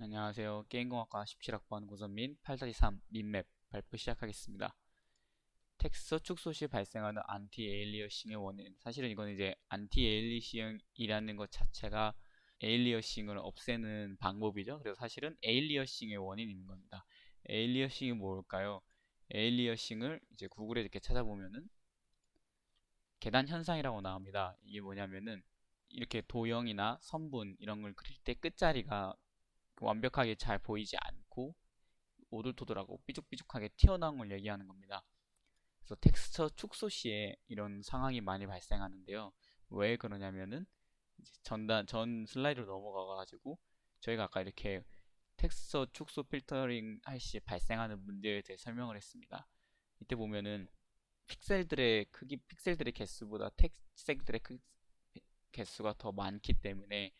안녕하세요. 게임공학과 17학번 고선민 8-3 민맵 발표 시작하겠습니다. 텍스처 축소 시 발생하는 안티 에일리어싱의 원인. 사실은 이건 이제 안티 에일리싱이라는 것 자체가 에일리어싱을 없애는 방법이죠. 그래서 사실은 에일리어싱의 원인이 있는 겁니다. 에일리어싱이 뭘까요? 에일리어싱을 이제 구글에 이렇게 찾아보면은 계단 현상이라고 나옵니다. 이게 뭐냐면은 이렇게 도형이나 선분 이런 걸 그릴 때 끝자리가 완벽하게 잘 보이지 않고 오돌토돌하고 삐죽삐죽하게 튀어나온 걸 얘기하는 겁니다. 그래서 텍스처 축소 시에 이런 상황이 많이 발생하는데요. 왜 그러냐면은 전 슬라이드로 넘어가가지고 저희가 아까 이렇게 텍스처 축소 필터링 할 시 발생하는 문제에 대해 설명을 했습니다. 이때 보면은 픽셀들의 개수보다 텍스트들의 개수가 더 많기 때문에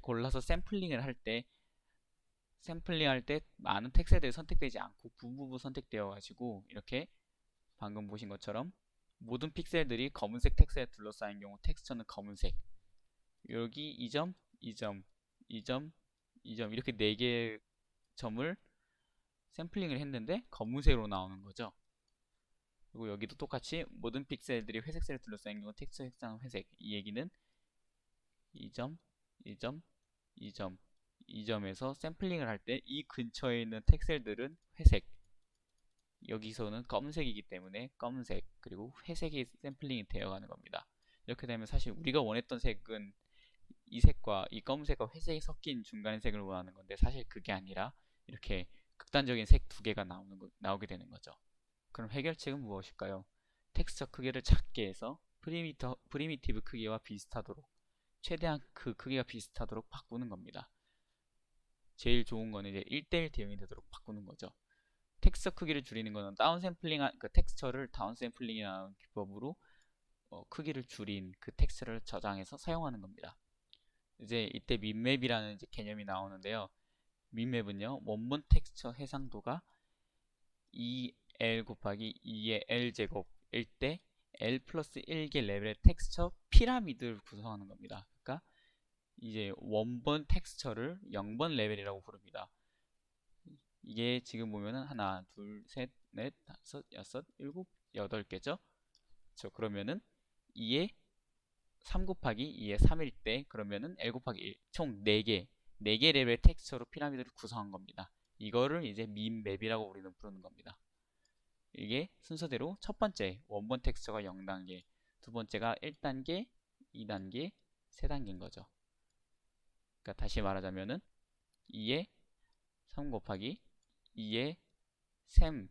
골라서 샘플링할 때 많은 텍스트들이 선택되지 않고 부부부 선택되어 가지고 이렇게 방금 보신 것처럼 모든 픽셀들이 검은색 텍스트에 둘러싸인 경우 텍스처는 검은색. 여기 이 점, 이 점, 이 점, 이 점 이렇게 4개의 점을 샘플링을 했는데 검은색으로 나오는 거죠. 그리고 여기도 똑같이 모든 픽셀들이 회색색을 둘러싸인 경우 텍스처 색상은 회색. 이 얘기는 이 점, 이 점, 이 점, 이 점에서 샘플링을 할 때 이 근처에 있는 텍셀들은 회색, 여기서는 검은색이기 때문에 검은색, 그리고 회색이 샘플링이 되어가는 겁니다. 이렇게 되면 사실 우리가 원했던 색은 이 색과 이 검은색과 회색이 섞인 중간 색을 원하는 건데 사실 그게 아니라 이렇게 극단적인 색 2개가 나오게 되는 거죠. 그럼 해결책은 무엇일까요? 텍스처 크기를 작게 해서 프리미티브 크기와 비슷하도록 최대한 그 크기가 비슷하도록 바꾸는 겁니다. 제일 좋은 거는 이제 1대1 대응이 되도록 바꾸는 거죠. 텍스처 크기를 줄이는 거는 그 텍스처를 다운샘플링이라는 기법으로 크기를 줄인 그 텍스처를 저장해서 사용하는 겁니다. 이제 이때 민맵이라는 이제 개념이 나오는데요. 민맵은요, 원본 텍스처 해상도가 2L 곱하기 2의 L제곱일 때 L 플러스 1개 레벨의 텍스처 피라미드를 구성하는 겁니다. 그러니까 이제 원본 텍스처를 0번 레벨이라고 부릅니다. 이게 지금 보면은 하나, 둘, 셋, 넷, 다섯, 여섯, 일곱, 8개죠? 그러면은 2에 3 곱하기 2에 3일 때 그러면은 L 곱하기 1, 총 4개, 4개 레벨 텍스처로 피라미드를 구성한 겁니다. 이거를 이제 민맵이라고 우리는 부르는 겁니다. 이게 순서대로 첫 번째 원본 텍스처가 0단계, 두 번째가 1단계, 2단계, 3단계인 거죠. 그러니까 다시 말하자면은 2에 3 곱하기 2에 3,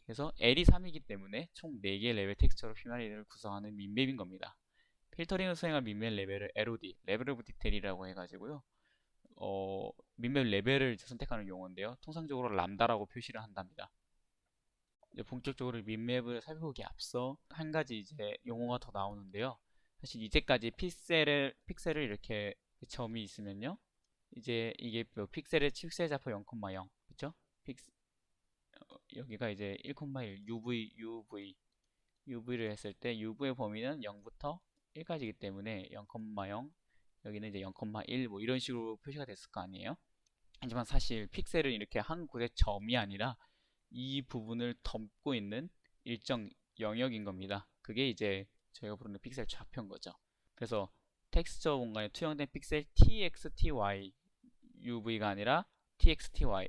그래서 L이 3이기 때문에 총 4개의 레벨 텍스처로 피라미드를 구성하는 민맵인 겁니다. 필터링을 수행한 민맵 레벨을 LOD, 레벨 오브 디테일이라고 해가지고요. 민맵 레벨을 선택하는 용어인데요. 통상적으로 람다라고 표시를 한답니다. 이제 본격적으로 민맵을 살펴보기 앞서 한 가지 이제 용어가 더 나오는데요. 사실 이제까지 픽셀을 이렇게 점이 있으면요. 이제 이게 뭐 픽셀 좌표 0,0, 그쵸? 여기가 이제 1,1, UV를 했을 때 UV의 범위는 0부터 1까지이기 때문에 0,0, 여기는 이제 0,1 뭐 이런 식으로 표시가 됐을 거 아니에요. 하지만 사실 픽셀은 이렇게 한 곳의 점이 아니라 이 부분을 덮고 있는 일정 영역인 겁니다. 그게 이제 저희가 부르는 픽셀 좌표인 거죠. 그래서 텍스처 공간에 투영된 픽셀 txty UV가 아니라 txty.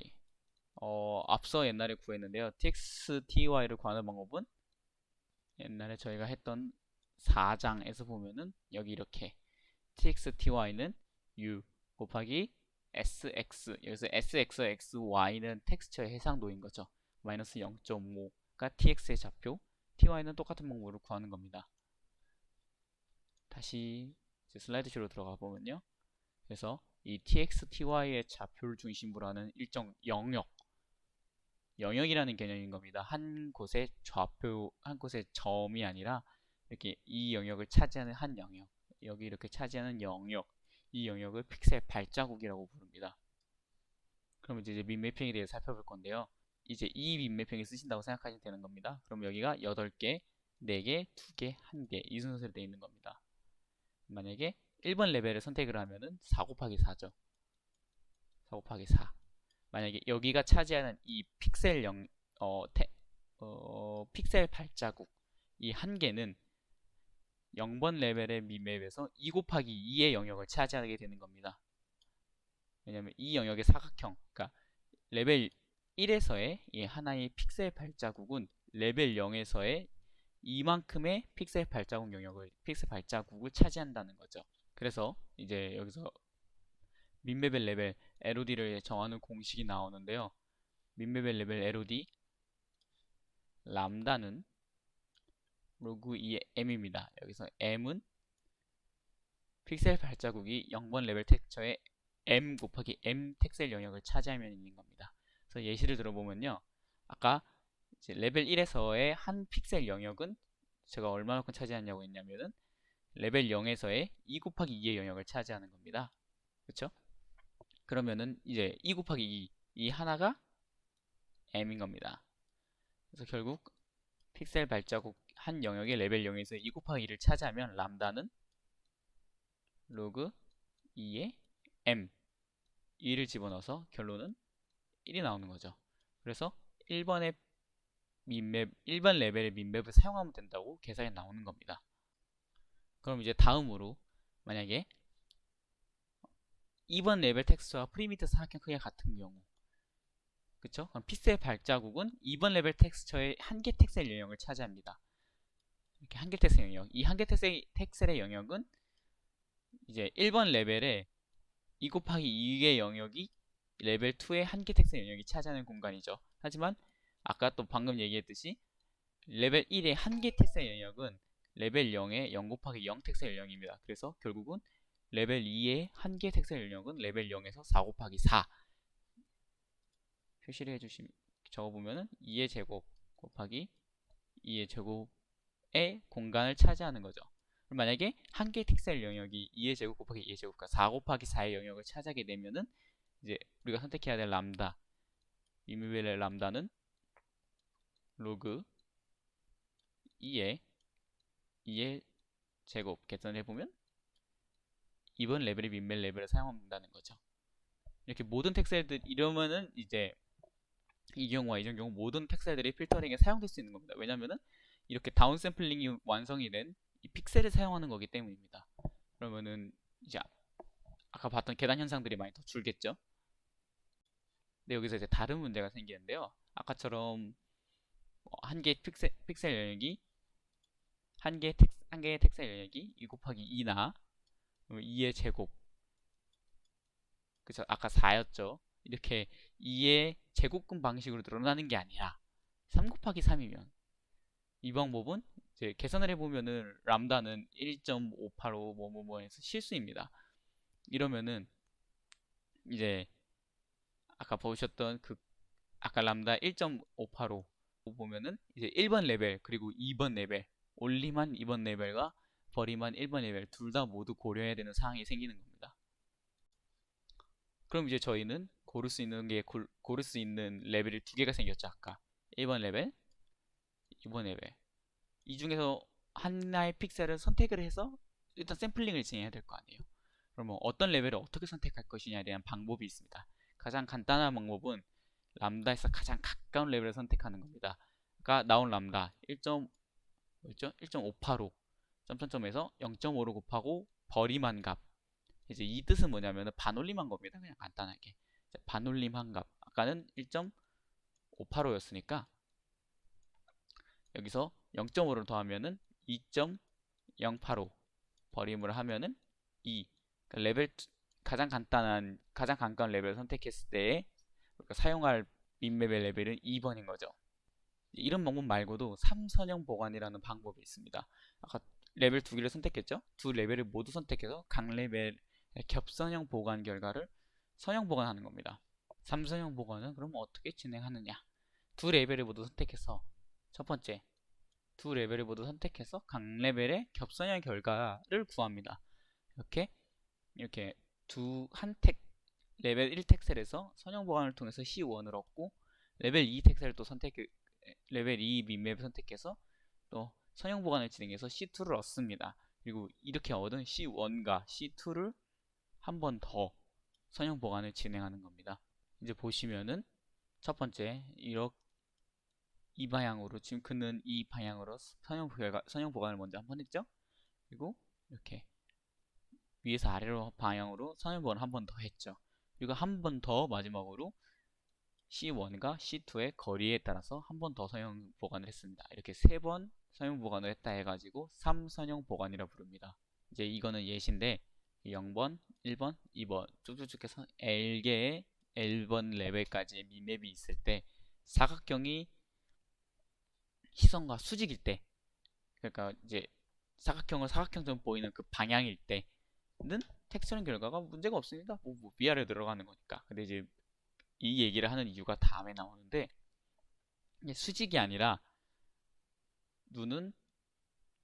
앞서 옛날에 구했는데요. txty를 구하는 방법은 옛날에 저희가 했던 4장에서 보면은 여기 이렇게 txty는 u 곱하기 sx, 여기서 sx, xy는 텍스처의 해상도인 거죠. 마이너스 0.5가 tx의 좌표, ty는 똑같은 방법으로 구하는 겁니다. 다시 슬라이드쇼로 들어가 보면요. 그래서 이 txty의 좌표를 중심으로 하는 일정 영역이라는 개념인 겁니다. 한 곳의 좌표, 한 곳의 점이 아니라 이렇게 이 영역을 차지하는 한 영역, 여기 이렇게 차지하는 영역, 이 영역을 픽셀 발자국이라고 부릅니다. 그럼 이제 민매핑에 대해 살펴볼 건데요. 이제 이 민매핑을 쓰신다고 생각하시면 되는 겁니다. 그럼 여기가 8개, 4개, 2개, 1개 이 순서로 되어 있는 겁니다. 만약에 1번 레벨을 선택을 하면은 4 곱하기 4죠. 4 곱하기 4. 만약에 여기가 차지하는 이 픽셀 픽셀 발자국 이 한 개는 0번 레벨의 미맵에서 2 곱하기 2의 영역을 차지하게 되는 겁니다. 왜냐면 이 영역의 사각형, 그러니까 레벨 1에서의 이 하나의 픽셀 발자국은 레벨 0에서의 이만큼의 픽셀 발자국을 차지한다는 거죠. 그래서 이제 여기서 민레벨 레벨 LOD를 정하는 공식이 나오는데요. 민레벨 레벨 LOD 람다는 로그 2의 m입니다. 여기서 m은 픽셀 발자국이 0번 레벨 텍스처의 m 곱하기 m 텍셀 영역을 차지하면 있는 겁니다. 그래서 예시를 들어보면요. 아까 이제 레벨 1에서의 한 픽셀 영역은 제가 얼마만큼 차지하냐고 했냐면은 레벨 0에서의 2 곱하기 2의 영역을 차지하는 겁니다. 그렇죠? 그러면은 이제 2 곱하기 2, 이 하나가 m인 겁니다. 그래서 결국 픽셀 발자국 한 영역의 레벨 0에서 2 곱하기 2를 차지하면 람다는 로그 2의 m 2를 집어넣어서 결론은 1이 나오는 거죠. 그래서 1번 레벨의 민맵을 사용하면 된다고 계산이 나오는 겁니다. 그럼 이제 다음으로 만약에 2번 레벨 텍스트와 프리미터 사각형 크기가 같은 경우, 그쵸? 그럼 픽셀 발자국은 2번 레벨 텍스처의 한개 텍셀 영역을 차지합니다. 이렇게 한개 텍셀 영역. 이 한개 텍셀의 영역은 이제 1번 레벨의 2 곱하기 2의 영역이 레벨 2의 한개 텍셀 영역이 차지하는 공간이죠. 하지만 아까 또 방금 얘기했듯이 레벨 1의 한개 텍셀 영역은 레벨 0의 0 곱하기 0 텍셀 영역입니다. 그래서 결국은 레벨 2의 한개 텍셀 영역은 레벨 0에서 4 곱하기 4 표시를 해주시면 적어보면은 2의 제곱 곱하기 2의 제곱의 공간을 차지하는 거죠. 그럼 만약에 한개 픽셀 영역이 2의 제곱 곱하기 2의 제곱과 4 곱하기 4의 영역을 차지하게 되면은 이제 우리가 선택해야 될 람다, 이미벨의 람다는 로그 2의 제곱 계산을 해보면 이번 레벨의 민멜 레벨을 사용한다는 거죠. 이렇게 모든 텍셀들 이러면은 이제 이 경우와 이전 경우 모든 텍셀들이 필터링에 사용될 수 있는 겁니다. 왜냐면은 이렇게 다운샘플링이 완성이 된 이 픽셀을 사용하는 거기 때문입니다. 그러면은 이제 아까 봤던 계단 현상들이 많이 더 줄겠죠. 근데 여기서 이제 다른 문제가 생기는데요. 아까처럼 한 개의 픽셀 영역이 한 개의 텍셀 영역이 2 곱하기 2나 2의 제곱, 그쵸? 아까 4였죠. 이렇게 2의 제곱근 방식으로 늘어나는 게 아니라 3 곱하기 3이면 이 방법은 이제 계산을 해보면은 람다는 1.585 뭐뭐뭐에서 실수입니다. 이러면은 이제 아까 보셨던 그 아까 람다 1.585 보면은 이제 1번 레벨 그리고 2번 레벨 올림한 2번 레벨과 버림한 1번 레벨 둘 다 모두 고려해야 되는 상황이 생기는 겁니다. 그럼 이제 저희는 고를 수 있는 레벨이 두 개가 생겼죠. 아까 1번 레벨, 2번 레벨. 이 중에서 하나의 픽셀을 선택을 해서 일단 샘플링을 진행해야 될 거 아니에요. 그러면 어떤 레벨을 어떻게 선택할 것이냐에 대한 방법이 있습니다. 가장 간단한 방법은 람다에서 가장 가까운 레벨을 선택하는 겁니다. 아까 나온 람다 1.585 점점점에서 0.5로 곱하고 버림한 값. 이제 이 뜻은 뭐냐면 반올림한 겁니다. 그냥 간단하게 반올림한 값. 아까는 1.585였으니까 여기서 0.5를 더하면은 2.085 버림을 하면은 2. 그러니까 가장 가까운 레벨을 선택했을 때 사용할 민맵의 레벨은 2번인 거죠. 이런 방법 말고도 3선형 보관이라는 방법이 있습니다. 아까 레벨 두 개를 선택했죠? 두 레벨을 모두 선택해서 각 레벨의 겹선형 보관 결과를 선형 보관하는 겁니다. 3선형 보관은 그럼 어떻게 진행하느냐? 두 레벨을 모두 선택해서 첫 번째 두 레벨을 모두 선택해서 각 레벨의 겹선형 결과를 구합니다. 이렇게 레벨 1 텍셀에서 선형 보관을 통해서 C1을 얻고 레벨 2 텍셀을 또 레벨 2 민맵을 선택해서 또 선형 보관을 진행해서 C2를 얻습니다. 그리고 이렇게 얻은 C1과 C2를 한 번 더 선형 보관을 진행하는 겁니다. 이제 보시면은 첫 번째 이 방향으로 지금 그는 이 방향으로 선형 보관을 먼저 한번 했죠. 그리고 이렇게 위에서 아래로 방향으로 선형 보관을 한 번 더 했죠. 그리고 한 번 더 마지막으로 C1과 C2의 거리에 따라서 한 번 더 선형 보관을 했습니다. 이렇게 세 번 선형 보관을 했다 해가지고 3선형 보관이라 부릅니다. 이제 이거는 예시인데 0번, 1번, 2번 쭉쭉쭉 해서 L개의 L번 레벨까지의 미맵이 있을 때 사각형이 시선과 수직일 때, 그러니까 이제 사각형을 사각형처럼 보이는 그 방향일 때는 텍스처링 결과가 문제가 없습니다. 뭐 위아래 들어가는 거니까. 근데 이제 이 얘기를 하는 이유가 다음에 나오는데, 이게 수직이 아니라 눈은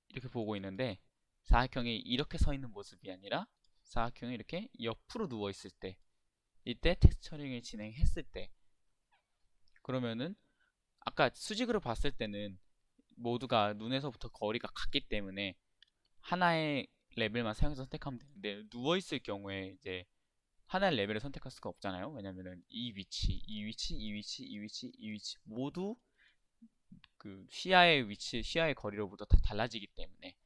이렇게 보고 있는데 사각형이 이렇게 서 있는 모습이 아니라 사각형이 이렇게 옆으로 누워 있을 때, 이때 텍스처링을 진행했을 때, 그러면은 아까 수직으로 봤을 때는 모두가 눈에서부터 거리가 같기 때문에 하나의 레벨만 사용해서 선택하면 되는데, 누워있을 경우에 이제 하나의 레벨을 선택할 수가 없잖아요. 왜냐면은 이 위치, 이 위치, 이 위치, 이 위치, 이 위치 모두 그 시야의 위치, 시야의 거리로부터 다 달라지기 때문에,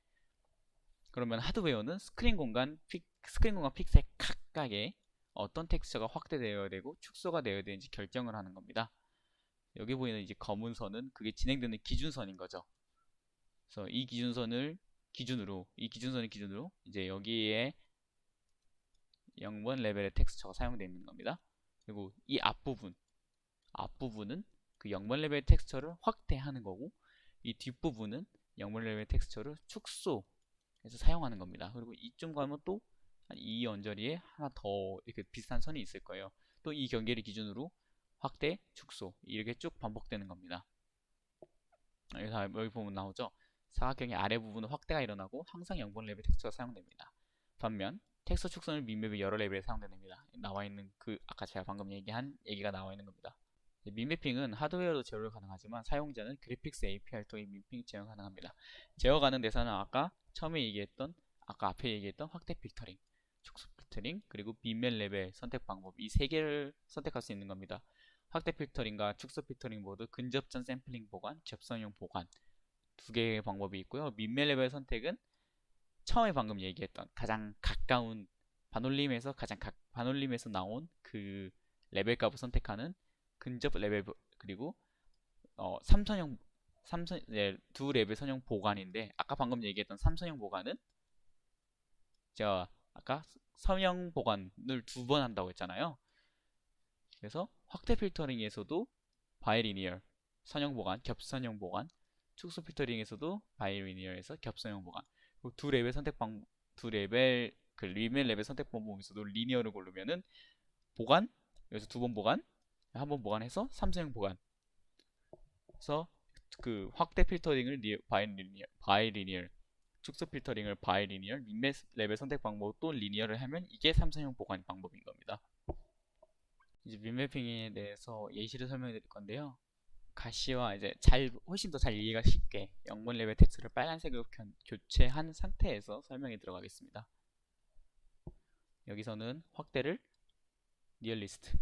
그러면 하드웨어는 스크린 공간 픽셀 각각에 어떤 텍스처가 확대되어야 되고 축소가 되어야 되는지 결정을 하는 겁니다. 여기 보이는 이제 검은 선은 그게 진행되는 기준선인 거죠. 그래서 이 기준선을 기준으로 이제 여기에 0번 레벨의 텍스처가 사용되어 있는 겁니다. 그리고 이 앞부분은 그 0번 레벨 텍스처를 확대하는 거고, 이 뒷부분은 0번 레벨 텍스처를 축소해서 사용하는 겁니다. 그리고 이쯤 가면 또 이 언저리에 하나 더 이렇게 비슷한 선이 있을 거예요. 또 이 경계를 기준으로 확대, 축소 이렇게 쭉 반복되는 겁니다. 여기 보면 나오죠. 사각형의 아래 부분은 확대가 일어나고 항상 0번 레벨 텍스처가 사용됩니다. 반면 텍스처 축소는 민맵의 여러 레벨에 사용됩니다. 나와 있는 그 아까 제가 방금 얘기한 얘기가 나와 있는 겁니다. 민매핑은 하드웨어로 제어를 가능하지만 사용자는 그래픽스 API를 통해 민핑 제어 가능합니다. 제어 가능 대상은 아까 앞에 얘기했던 확대 필터링, 축소 필터링, 그리고 빈맵 레벨 선택 방법, 이 세 개를 선택할 수 있는 겁니다. 확대 필터링과 축소 필터링 모두 근접전 샘플링 보관, 접선용 보관 두 개의 방법이 있고요. 민맵 레벨 선택은 처음에 방금 얘기했던 가장 가까운 반올림에서 나온 그 레벨 값을 선택하는 근접 레벨, 그리고 3선형 두 레벨 선형 보관인데, 아까 방금 얘기했던 3선형 보관은 제가 아까 선형 보관을 두 번 한다고 했잖아요. 그래서 확대 필터링에서도 바이리니얼 선형 보관, 겹선형 보관, 축소 필터링에서도 바이리니얼에서 겹선형 보관, 그리고 두 레벨 그 리멜 레벨 선택 방법에서도 리니어를 고르면은 보관, 여기서 두 번 보관, 한 번 보관해서 3선형 보관. 그래서 그 확대 필터링을 바이리니얼, 축소 필터링을 바이리니얼, 믹맥 레벨 선택 방법 또 리니어를 하면 이게 3선형 보관 방법인 겁니다. 이제 밈매핑에 대해서 예시를 설명해 드릴 건데요. 가시와 이제 훨씬 더 잘 이해가 쉽게 0번 레벨 텍스트를 빨간색으로 교체한 상태에서 설명에 들어가겠습니다. 여기서는 확대를 리얼리스트,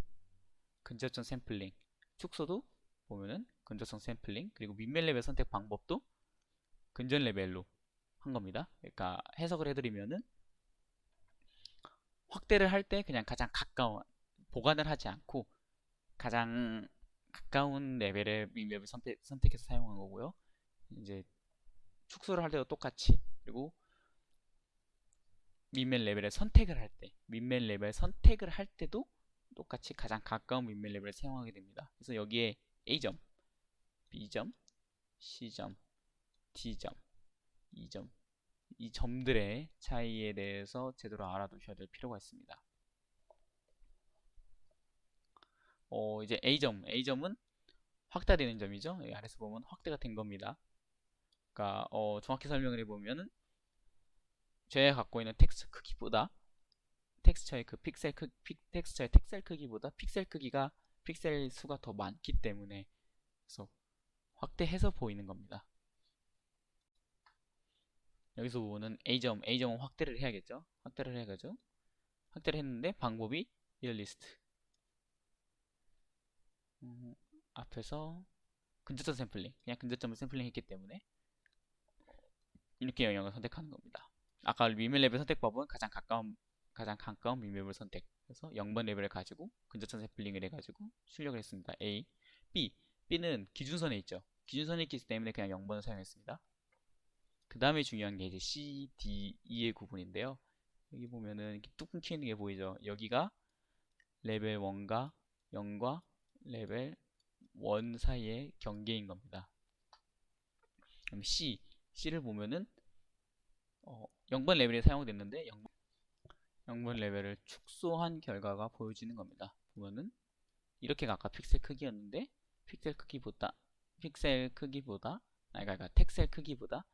근접전 샘플링, 축소도 보면은 근접성 샘플링, 그리고 윗멜 레벨 선택 방법도 근전 레벨로 한 겁니다. 그러니까 해석을 해드리면은 확대를 할 때 그냥 가장 가까운, 보관을 하지 않고 가장 가까운 레벨의 윗맵을 선택해서 사용한 거고요. 이제 축소를 할 때도 똑같이, 그리고 윗멜 레벨 선택을 할 때도 똑같이 가장 가까운 윗멜 레벨을 사용하게 됩니다. 그래서 여기에 A점, B점, C점, D점, E점, 이 점들의 차이에 대해서 제대로 알아두셔야 될 필요가 있습니다. 이제 A점은 확대되는 점이죠. 여기 아래서 보면 확대가 된 겁니다. 그러니까 정확히 설명을 해보면은 제가 갖고 있는 텍스처 크기보다 텍스처의 텍스처의 크기보다 픽셀 수가 더 많기 때문에, 그래서 확대해서 보이는 겁니다. 여기서 보면은 A점은 확대를 해야겠죠. 확대를 했는데 방법이 리얼리스트. 앞에서 근접점 샘플링, 그냥 근접점을 샘플링 했기 때문에 이렇게 영역을 선택하는 겁니다. 아까 미밀 레벨 선택법은 가장 가까운 미밀을 선택. 그래서 0번 레벨을 가지고 근접점 샘플링을 해가지고 출력을 했습니다. A, B, B는 기준선에 있죠. 기준선에 있기 때문에 그냥 0번을 사용했습니다. 그 다음에 중요한 게 이제 C, D, E의 구분인데요. 여기 보면은 이렇게 뚝 끊기는 게 보이죠. 여기가 레벨 1과 0과 레벨 1 사이의 경계인 겁니다. 그럼 C를 보면은 0번 레벨이 사용됐는데 0번 레벨을 축소한 결과가 보여지는 겁니다. 보면은 이렇게 아까 픽셀 크기였는데 그러니까 텍셀 크기보다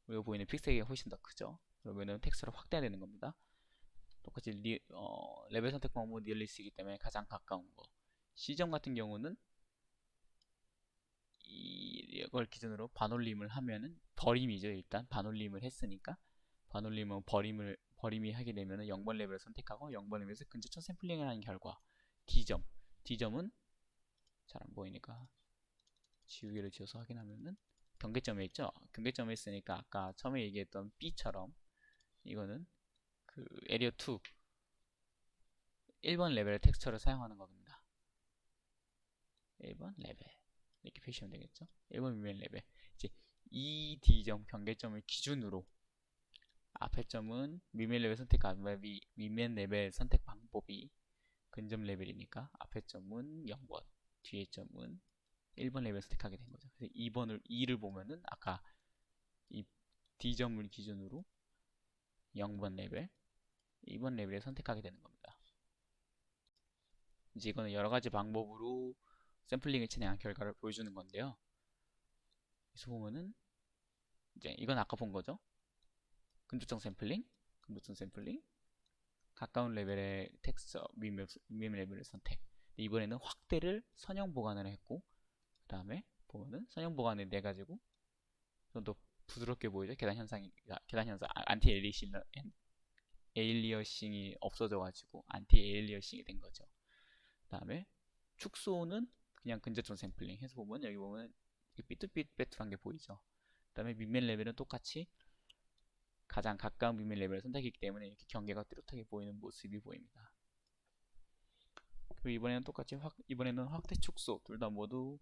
우리가 보이는 픽셀이 훨씬 더 크죠. 그러면은 텍스트를 확대되는 겁니다. 똑같이 레벨 선택 방법은 리얼리스트이기 때문에 가장 가까운 거. C점 같은 경우는 이걸 기준으로 반올림을 하면은 버림이죠. 일단 반올림을 했으니까 반올림은 버림이 하게 되면은 0번 레벨을 선택하고 0번 레벨에서 근접점 샘플링을 하는 결과 D점은 잘 안 보이니까 지우개를 지어서 확인하면은 경계점에 있죠. 경계점에 있으니까 아까 처음에 얘기했던 B처럼 이거는 그 에리어 2 1번 레벨의 텍스처를 사용하는 겁니다. 1번 레벨 이렇게 표시하면 되겠죠. 1번 미면 레벨. 이제 이 D점 경계점을 기준으로 앞에 점은 미면 레벨 미면 레벨 선택 방법이 근접 레벨이니까 앞에 점은 0번, 뒤에 점은 1번 레벨 선택하게 된 거죠. 그래서 2를 보면은 아까 이 D점을 기준으로 0번 레벨, 2번 레벨에 선택하게 되는 겁니다. 이제 이거는 여러 가지 방법으로 샘플링을 진행한 결과를 보여주는 건데요. 여기서 보면은 이제 이건 아까 본 거죠. 근접점 샘플링, 가까운 레벨의 텍스처 미면 레벨을 선택. 이번에는 확대를 선형 보관을 했고, 그 다음에 보면은 선형 보관을 내 가지고 좀 더 부드럽게 보이죠. 계단 현상 안티 에일리어싱이 없어져가지고 안티 에일리어싱이 된 거죠. 그 다음에 축소는 그냥 근접점 샘플링 해서 보면 여기 보면 삐뚤삐뚤한 게 보이죠. 그 다음에 미면 레벨은 똑같이 가장 가까운 미면 레벨을 선택했기 때문에 이렇게 경계가 뚜렷하게 보이는 모습이 보입니다. 그리고 이번에는 똑같이 이번에는 확대 축소 둘 다 모두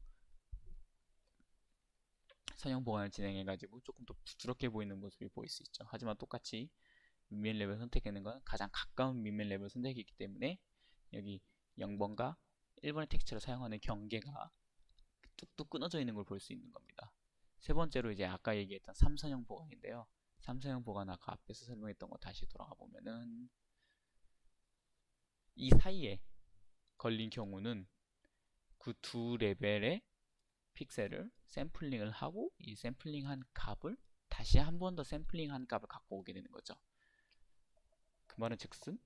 선형 보관을 진행해가지고 조금 더 부드럽게 보이는 모습이 보일 수 있죠. 하지만 똑같이 미면 레벨 선택하는 건 가장 가까운 미면 레벨 선택이기 때문에 여기 0번과 1번의 텍스처를 사용하는 경계가 뚝뚝 끊어져 있는 걸 볼 수 있는 겁니다. 세 번째로 이제 아까 얘기했던 3선형 보관인데요. 3선형 보관 아까 앞에서 설명했던 거 다시 돌아가 보면은 이 사이에 걸린 경우는 그 두 레벨의 픽셀을 샘플링을 하고 이 샘플링한 값을 다시 한 번 더 샘플링한 값을 갖고 오게 되는 거죠. 그 말은 즉슨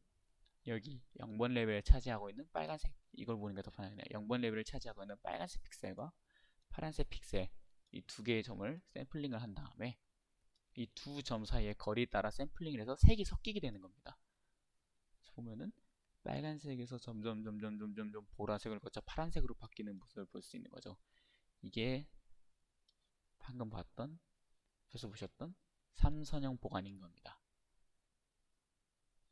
여기 0번 레벨을 차지하고 있는 빨간색 이걸 보는 게 더 편하네요. 0번 레벨을 차지하고 있는 빨간색 픽셀과 파란색 픽셀 이 두 개의 점을 샘플링을 한 다음에 이 두 점 사이의 거리에 따라 샘플링을 해서 색이 섞이게 되는 겁니다. 보면은 빨간색에서 점점 보라색을 거쳐 파란색으로 바뀌는 모습을 볼 수 있는 거죠. 이게 방금 봤던 앞에서 보셨던 3선형 보관인 겁니다.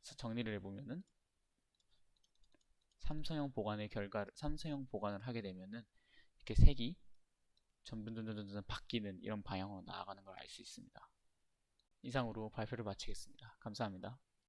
그래서 정리를 해보면은 3선형 보관을 하게 되면은 이렇게 색이 점점 바뀌는 이런 방향으로 나아가는 걸 알 수 있습니다. 이상으로 발표를 마치겠습니다. 감사합니다.